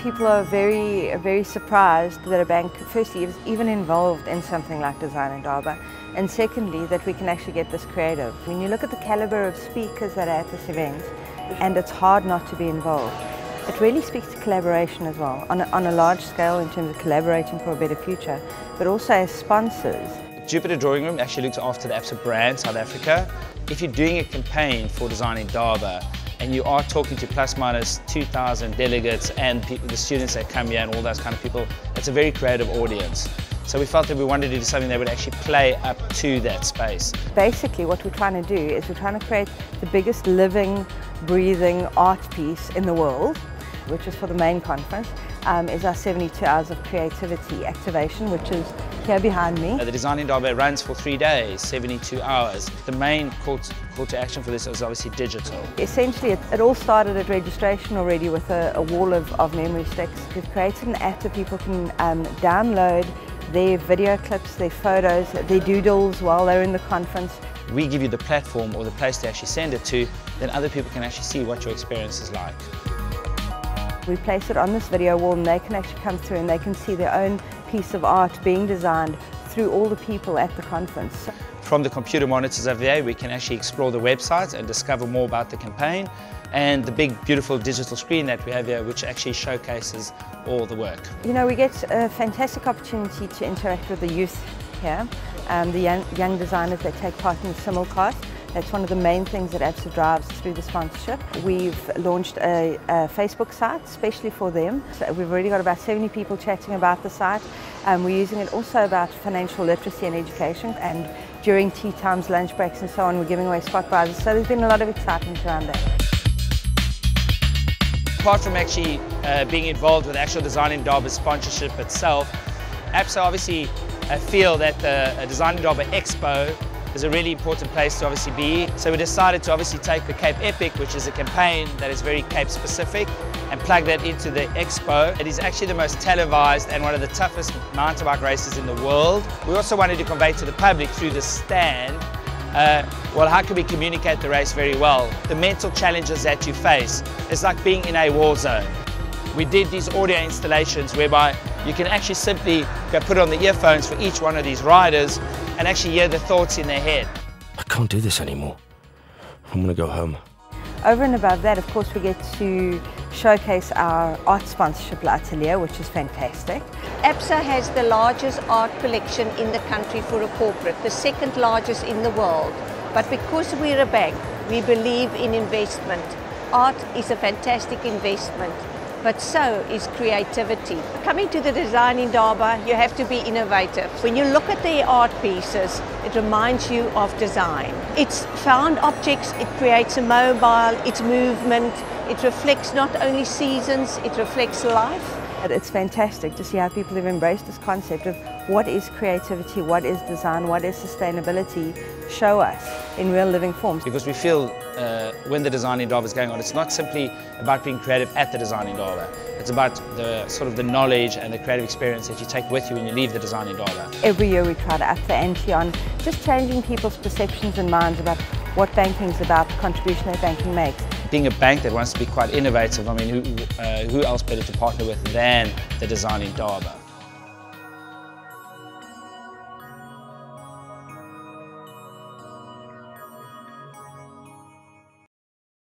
people are very surprised that a bank, firstly, is even involved in something like Design Indaba, and secondly, that we can actually get this creative. When you look at the caliber of speakers that are at this event, and it's hard not to be involved, it really speaks to collaboration as well, on a large scale in terms of collaborating for a better future, but also as sponsors. Jupiter Drawing Room actually looks after the Absa brand, South Africa. If you're doing a campaign for Design Indaba, and you are talking to plus minus 2,000 delegates and the students that come here and all those kind of people, it's a very creative audience. So we felt that we wanted to do something that would actually play up to that space. Basically what we're trying to do is we're trying to create the biggest living, breathing art piece in the world, which is for the main conference, is our 72 hours of creativity activation, which is here behind me. The Design Indaba runs for 3 days, 72 hours. The main call to action for this is obviously digital. Essentially, it all started at registration already with a wall of memory sticks. We've created an app that people can download their video clips, their photos, their doodles while they're in the conference. We give you the platform or the place to actually send it to, then other people can actually see what your experience is like. We place it on this video wall and they can actually come through and they can see their own piece of art being designed through all the people at the conference. From the computer monitors over there, we can actually explore the website and discover more about the campaign, and the big beautiful digital screen that we have here, which actually showcases all the work. You know, we get a fantastic opportunity to interact with the youth here, the young designers that take part in the simulcast. That's one of the main things that Absa drives through the sponsorship. We've launched a Facebook site especially for them. So we've already got about 70 people chatting about the site. We're using it also about financial literacy and education, and during tea times, lunch breaks and so on, we're giving away spot prizes. So there's been a lot of excitement around that. Apart from actually being involved with the actual Design Indaba sponsorship itself, Absa obviously feel that the Design Indaba Expo is a really important place to obviously be. So we decided to obviously take the Cape Epic, which is a campaign that is very Cape specific, and plug that into the Expo. It is actually the most televised and one of the toughest mountain bike races in the world. We also wanted to convey to the public through the stand, well, how can we communicate the race very well? The mental challenges that you face. It's like being in a war zone. We did these audio installations whereby you can actually simply go put on the earphones for each one of these riders and actually hear the thoughts in their head. I can't do this anymore. I'm gonna go home. Over and above that, of course, we get to showcase our art sponsorship atelier, which is fantastic. Absa has the largest art collection in the country for a corporate, the second largest in the world. But because we're a bank, we believe in investment. Art is a fantastic investment, but so is creativity. Coming to the Design Indaba, you have to be innovative. When you look at the art pieces, it reminds you of design. It's found objects, it creates a mobile, it's movement, it reflects not only seasons, it reflects life. It's fantastic to see how people have embraced this concept of what is creativity, what is design, what is sustainability, show us in real living forms. Because we feel when the Design Indaba is going on, it's not simply about being creative at the Design Indaba. It's about the sort of the knowledge and the creative experience that you take with you when you leave the Design Indaba. Every year we try to up the ante on just changing people's perceptions and minds about what banking is about, the contribution that banking makes. Being a bank that wants to be quite innovative, I mean, who else better to partner with than the Design Indaba?